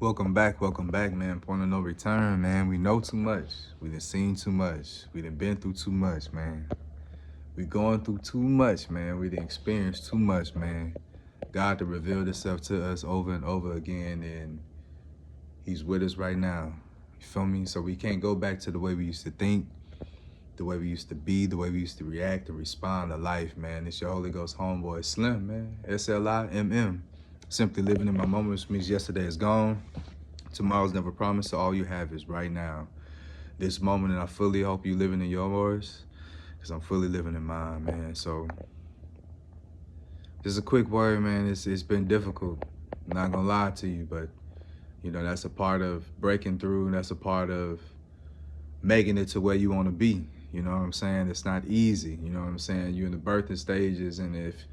Welcome back, man. Point of no return, man. We know too much. We done seen too much. We done been through too much, man. We going through too much, man. We done experienced too much, man. God to reveal Himself to us over and over again, and He's with us right now. You feel me? So we can't go back to the way we used to think, the way we used to be, the way we used to react and respond to life, man. It's your Holy Ghost homeboy, Slim, man. SLIMM. Simply living in my moments means yesterday is gone. Tomorrow's never promised, so all you have is right now. This moment, and I fully hope you living in yours, because I'm fully living in mine, man. So, just a quick word, man. It's been difficult. I'm not gonna lie to you, but that's a part of breaking through, and that's a part of making it to where you want to be. You know what I'm saying? It's not easy. You know what I'm saying? You're in the birthing stages, and if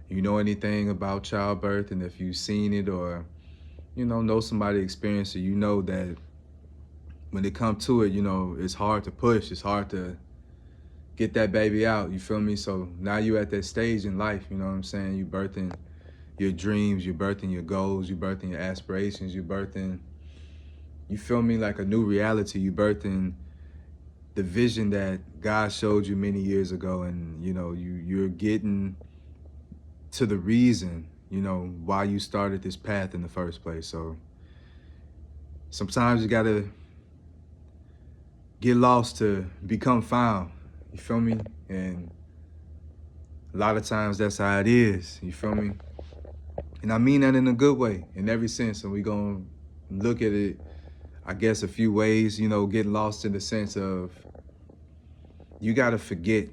you know anything about childbirth, and if you've seen it or know somebody experienced it, you know that when it comes to it, it's hard to push. It's hard to get that baby out. You feel me? So now you at that stage in life, you know what I'm saying? You birthing your dreams, you birthing your goals, you birthing your aspirations, you birthing, you feel me, like a new reality. You birthing the vision that God showed you many years ago, and you're getting to the reason, why you started this path in the first place. So sometimes you gotta get lost to become found. You feel me? And a lot of times that's how it is. You feel me? And I mean that in a good way, in every sense. And we gonna look at it, I guess, a few ways. Getting lost in the sense of you gotta forget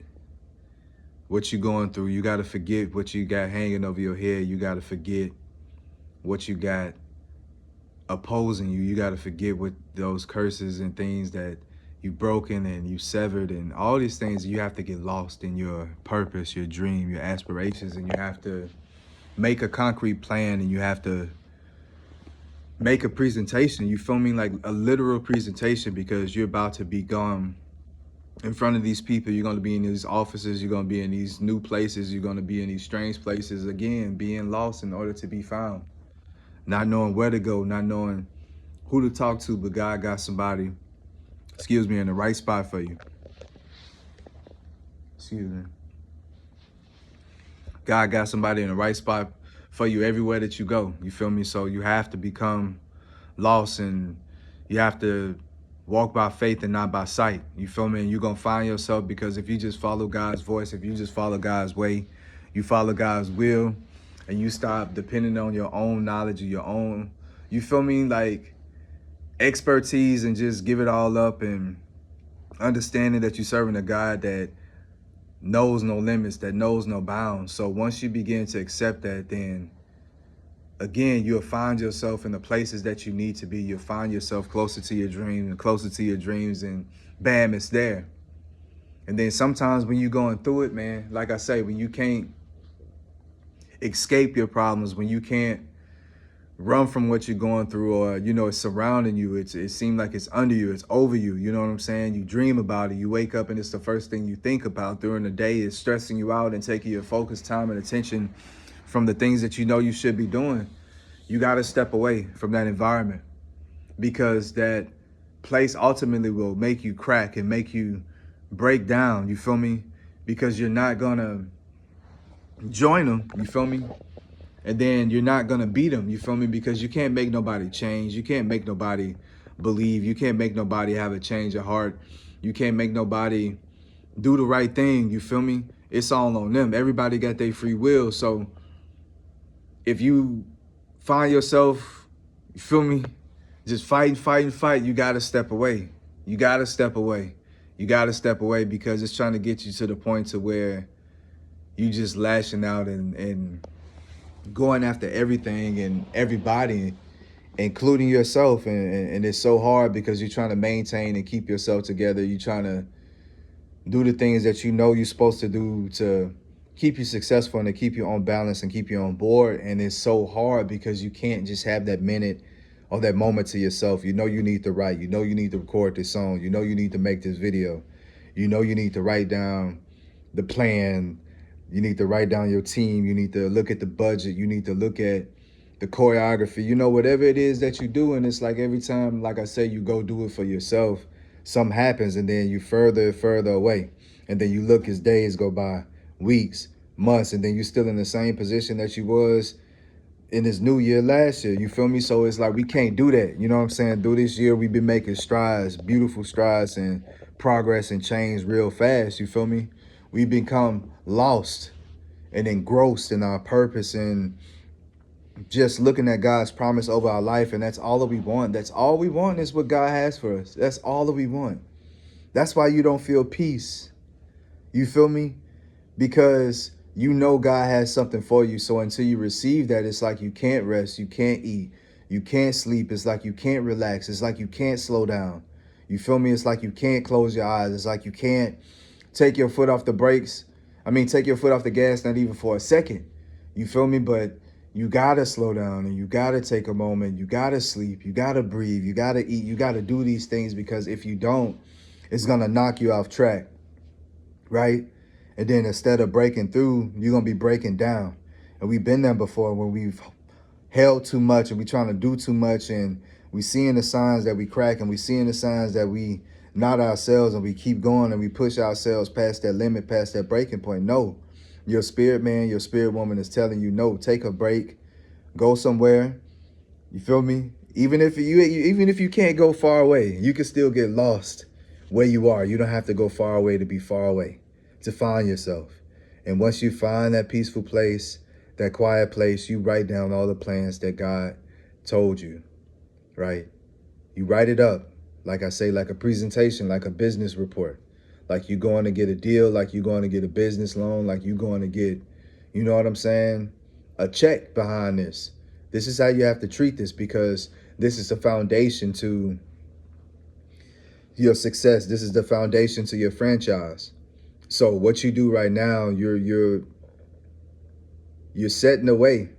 what you're going through. You gotta forget what you got hanging over your head. You gotta forget what you got opposing you. You gotta forget what those curses and things that you broken and you severed and all these things. You have to get lost in your purpose, your dream, your aspirations, and you have to make a concrete plan, and you have to make a presentation. You feel me? Like a literal presentation, because you're about to be gone in front of these people. You're going to be in these offices. You're going to be in these new places. You're going to be in these strange places, again, being lost in order to be found, not knowing where to go, not knowing who to talk to, but God got somebody, in the right spot for you. God got somebody in the right spot for you everywhere that you go. You feel me? So you have to become lost, and you have to walk by faith and not by sight. You feel me? And you're going to find yourself, because if you just follow God's voice, if you just follow God's way, you follow God's will, and you stop depending on your own knowledge or your own, you feel me, like expertise, and just give it all up, and understanding that you're serving a God that knows no limits, that knows no bounds. So once you begin to accept that, then again, you'll find yourself in the places that you need to be. You'll find yourself closer to your dreams and closer to your dreams, and bam, it's there. And then sometimes when you're going through it, man, like I say, when you can't escape your problems, when you can't run from what you're going through, or it's surrounding you, it seems like it's under you, it's over you, you know what I'm saying? You dream about it, you wake up, and it's the first thing you think about during the day. Is stressing you out and taking your focus, time, and attention from the things that you should be doing. You got to step away from that environment, because that place ultimately will make you crack and make you break down. You feel me? Because you're not gonna join them. You feel me? And then you're not gonna beat them. You feel me? Because you can't make nobody change. You can't make nobody believe. You can't make nobody have a change of heart. You can't make nobody do the right thing. You feel me? It's all on them. Everybody got their free will. So if you find yourself, you feel me, just fight, you gotta step away. You gotta step away. You gotta step away, because it's trying to get you to the point to where you just lashing out and going after everything and everybody, including yourself. And it's so hard, because you're trying to maintain and keep yourself together. You're trying to do the things that you're supposed to do to keep you successful and to keep you on balance and keep you on board. And it's so hard, because you can't just have that minute or that moment to yourself. You need to write. You need to record this song. You need to make this video. You need to write down the plan. You need to write down your team. You need to look at the budget. You need to look at the choreography, whatever it is that you do. And it's like every time, like I say, you go do it for yourself, something happens and then you further and further away. And then you look as days go by, weeks, months, and then you're still in the same position that you was in this new year last year. You feel me? So it's like we can't do that. You know what I'm saying? Through this year, we've been making strides, beautiful strides and progress and change real fast. You feel me? We become lost and engrossed in our purpose and just looking at God's promise over our life. And that's all that we want. That's all we want is what God has for us. That's all that we want. That's why you don't feel peace. You feel me? Because you know God has something for you. So until you receive that, it's like you can't rest, you can't eat, you can't sleep. It's like you can't relax. It's like you can't slow down. You feel me? It's like you can't close your eyes. It's like you can't take your foot off the brakes. Take your foot off the gas, not even for a second. You feel me? But you gotta slow down and you gotta take a moment. You gotta sleep. You gotta breathe. You gotta eat. You gotta do these things, because if you don't, it's gonna knock you off track, right? And then instead of breaking through, you're going to be breaking down. And we've been there before when we've held too much and we trying to do too much, and we seeing the signs that we crack, and we seeing the signs that we not ourselves, and we keep going and we push ourselves past that limit, past that breaking point. No, your spirit man, your spirit woman is telling you, no, take a break, go somewhere. You feel me? Even if you can't go far away, you can still get lost where you are. You don't have to go far away to be far away, to find yourself. And once you find that peaceful place, that quiet place, you write down all the plans that God told you, right? You write it up, like I say, like a presentation, like a business report, like you're going to get a deal, like you're going to get a business loan, like you're going to get, you know what I'm saying, a check behind this. This is how you have to treat this, because this is the foundation to your success. This is the foundation to your franchise. So what you do right now, you're setting the way,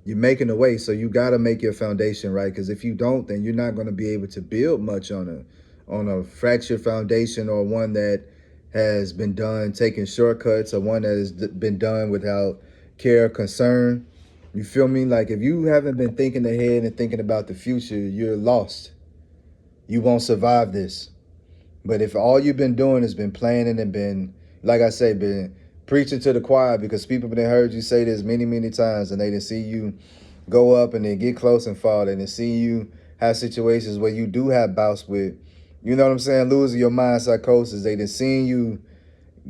you're making the way. So you got to make your foundation right, because if you don't, then you're not going to be able to build much on a fractured foundation, or one that has been done taking shortcuts, or one that has been done without care or concern. You feel me? Like if you haven't been thinking ahead and thinking about the future, you're lost. You won't survive this. But if all you've been doing has been planning and been, like I say, been preaching to the choir, because people have heard you say this many, many times, and they didn't see you go up and then get close and fall. They didn't see you have situations where you do have bouts with, you know what I'm saying, losing your mind, psychosis. They didn't see you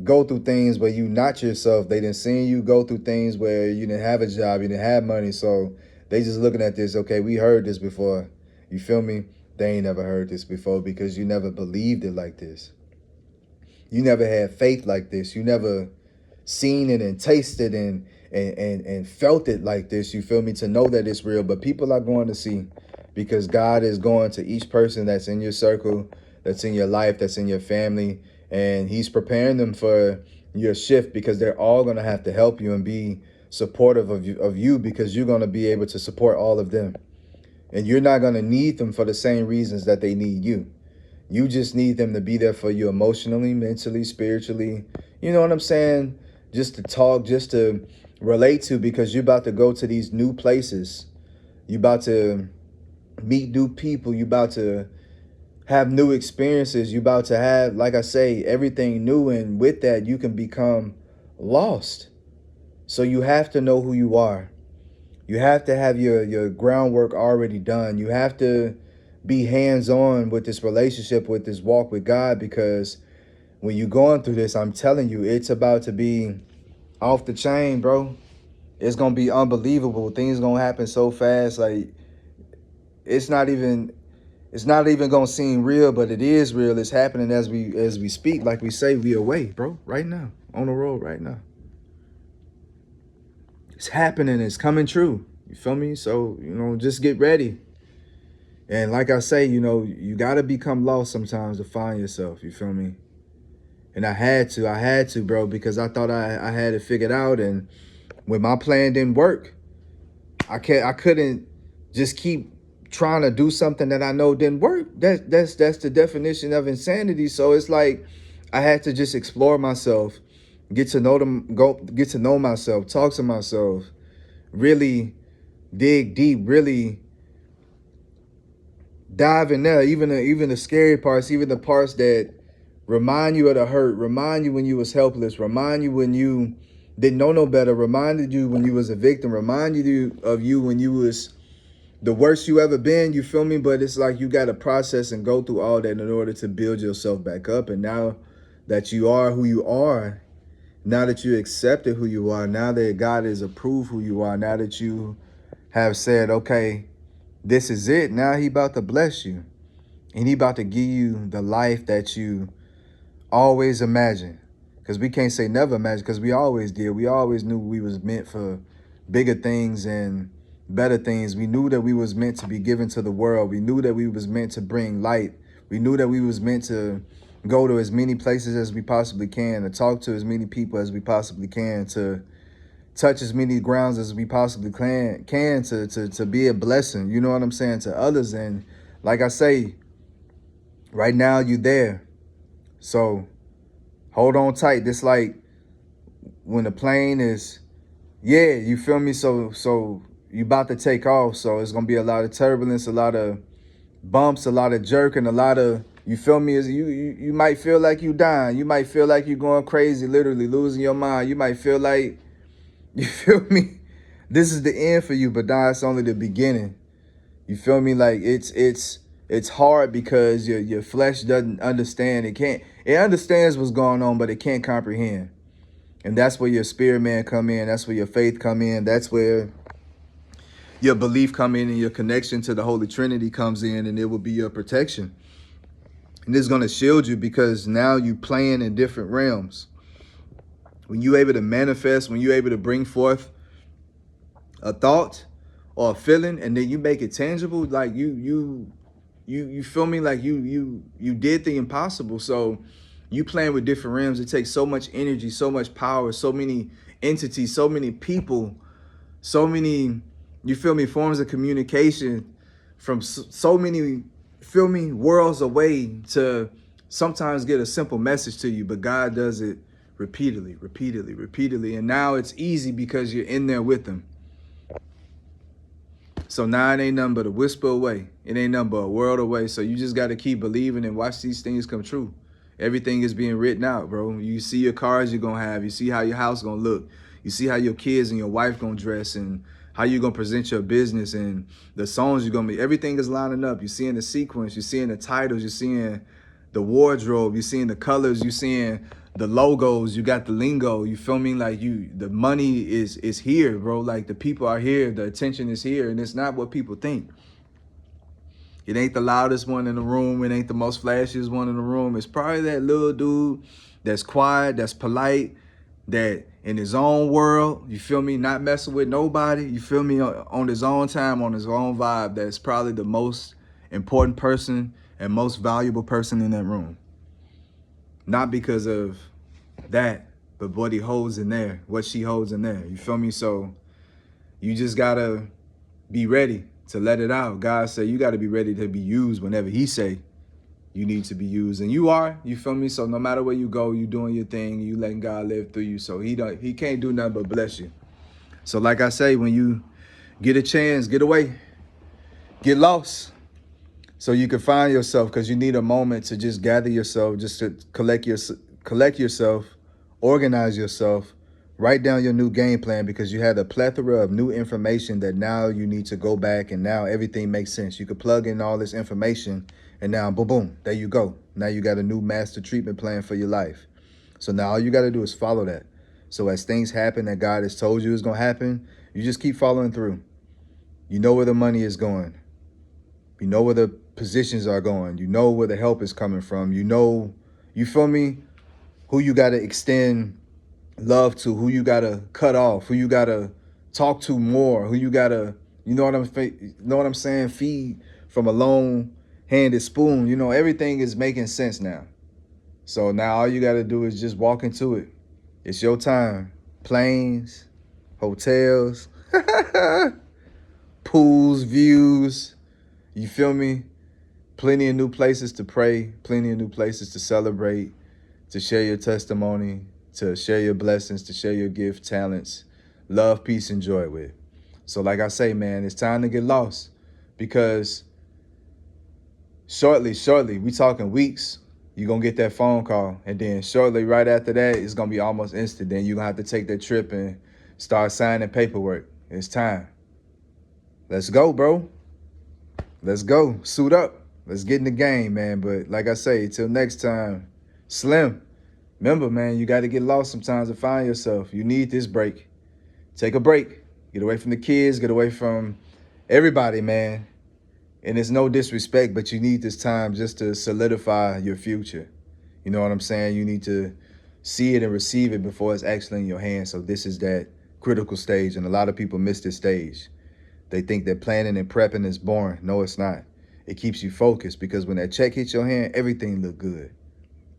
go through things where you not yourself. They didn't see you go through things where you didn't have a job, you didn't have money. So they just looking at this, okay, we heard this before. You feel me? They ain't never heard this before, because you never believed it like this. You never had faith like this. You never seen it and tasted and felt it like this. You feel me? To know that it's real. But people are going to see, because God is going to each person that's in your circle, that's in your life, that's in your family, and he's preparing them for your shift, because they're all going to have to help you and be supportive of you, because you're going to be able to support all of them. And you're not going to need them for the same reasons that they need you. You just need them to be there for you emotionally, mentally, spiritually. You know what I'm saying? Just to talk, just to relate to, because you're about to go to these new places. You're about to meet new people. You're about to have new experiences. You're about to have, like I say, everything new. And with that, you can become lost. So you have to know who you are. You have to have your groundwork already done. You have to be hands-on with this relationship, with this walk with God, because when you're going through this, I'm telling you, it's about to be off the chain, bro. It's going to be unbelievable. Things going to happen so fast. Like, it's not even going to seem real, but it is real. It's happening as we speak. Like we say, we away, bro, right now, on the road right now. It's happening. It's coming true. You feel me? So, just get ready. And like I say, you got to become lost sometimes to find yourself. You feel me? And I had to, bro, because I thought I had it figured out. And when my plan didn't work, I couldn't just keep trying to do something that I know didn't work. That's the definition of insanity. So it's like I had to just explore myself, get to know myself, talk to myself, really dig deep, really dive in there. Even the scary parts, even the parts that remind you of the hurt, remind you when you was helpless, remind you when you didn't know no better, reminded you when you was a victim, reminded you of you when you was the worst you ever been, you feel me? But it's like you got to process and go through all that in order to build yourself back up. And now that you are who you are, now that you accepted who you are, now that God has approved who you are, now that you have said, okay, this is it. Now he about to bless you. And he about to give you the life that you always imagined. Because we can't say never imagine, because we always did. We always knew we was meant for bigger things and better things. We knew that we was meant to be given to the world. We knew that we was meant to bring light. We knew that we was meant to go to as many places as we possibly can, to talk to as many people as we possibly can, to touch as many grounds as we possibly can to be a blessing, you know what I'm saying, to others. And like I say, right now you there. So hold on tight. This like when the plane is, yeah, you feel me? So you about to take off. So it's gonna be a lot of turbulence, a lot of bumps, a lot of jerking, a lot of, you feel me? Is you might feel like you dying. You might feel like you're going crazy, literally losing your mind. You might feel like, you feel me? This is the end for you, but nah, it's only the beginning. You feel me? Like it's hard because your flesh doesn't understand. It understands what's going on, but it can't comprehend. And that's where your spirit man come in. That's where your faith come in. That's where your belief come in, and your connection to the Holy Trinity comes in, and it will be your protection. And it's going to shield you because now you playing in different realms. When you're able to manifest, when you're able to bring forth a thought or a feeling, and then you make it tangible, like you feel me? Like you did the impossible. So you playing with different realms. It takes so much energy, so much power, so many entities, so many people, so many, you feel me, forms of communication from so many, feel me, worlds away to sometimes get a simple message to you. But God does it repeatedly, repeatedly, repeatedly. And now it's easy because you're in there with them. So now it ain't nothing but a whisper away. It ain't nothing but a world away. So you just got to keep believing and watch these things come true. Everything is being written out, bro. You see your cars you're going to have. You see how your house going to look. You see how your kids and your wife going to dress, and how you're going to present your business, and the songs you're going to be. Everything is lining up. You're seeing the sequence. You're seeing the titles. You're seeing the wardrobe. You're seeing the colors. You're seeing the logos. You got the lingo. You feel me? Like the money is here, bro. Like the people are here. The attention is here. And it's not what people think. It ain't the loudest one in the room. It ain't the most flashiest one in the room. It's probably that little dude that's quiet, that's polite, that in his own world, you feel me, not messing with nobody, you feel me, on his own time, on his own vibe, that's probably the most important person and most valuable person in that room. Not because of that, but what he holds in there, what she holds in there, you feel me? So you just gotta be ready to let it out. God said you gotta be ready to be used whenever he say you need to be used, and you are, you feel me? So no matter where you go, you doing your thing, you letting God live through you. So he can't do nothing but bless you. So like I say, when you get a chance, get away, get lost, so you can find yourself, because you need a moment to just gather yourself, just to collect yourself, organize yourself, write down your new game plan, because you had a plethora of new information that now you need to go back, and now everything makes sense. You could plug in all this information, and now boom, boom, there you go. Now you got a new master treatment plan for your life. So now all you got to do is follow that. So as things happen that God has told you is going to happen, you just keep following through. You know where the money is going. You know where the positions are going. You know where the help is coming from. You know, you feel me, who you got to extend love to, who you got to cut off, who you got to talk to more, who you got to, you know what I'm saying, feed from a lone-handed spoon. You know, everything is making sense now. So now all you got to do is just walk into it. It's your time. Planes, hotels, pools, views, you feel me? Plenty of new places to pray, plenty of new places to celebrate, to share your testimony, to share your blessings, to share your gift, talents, love, peace, and joy with. So like I say, man, it's time to get lost, because shortly, we talking weeks, you're going to get that phone call. And then shortly, right after that, it's going to be almost instant. Then you're going to have to take that trip and start signing paperwork. It's time. Let's go, bro. Let's go. Suit up. Let's get in the game, man. But like I say, till next time, Slim, remember, man, you got to get lost sometimes to find yourself. You need this break. Take a break. Get away from the kids. Get away from everybody, man. And it's no disrespect, but you need this time just to solidify your future. You know what I'm saying? You need to see it and receive it before it's actually in your hands. So this is that critical stage, and a lot of people miss this stage. They think that planning and prepping is boring. No, it's not. It keeps you focused, because when that check hits your hand, everything look good.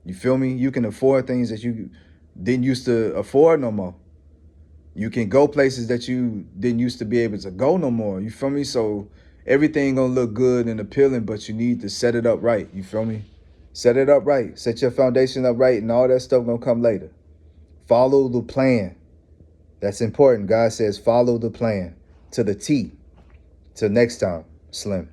You feel me? You can afford things that you didn't used to afford no more. You can go places that you didn't used to be able to go no more. You feel me? So everything gonna look good and appealing, but you need to set it up right. You feel me? Set it up right. Set your foundation up right, and all that stuff gonna come later. Follow the plan. That's important. God says follow the plan to the T. Till next time, Slim.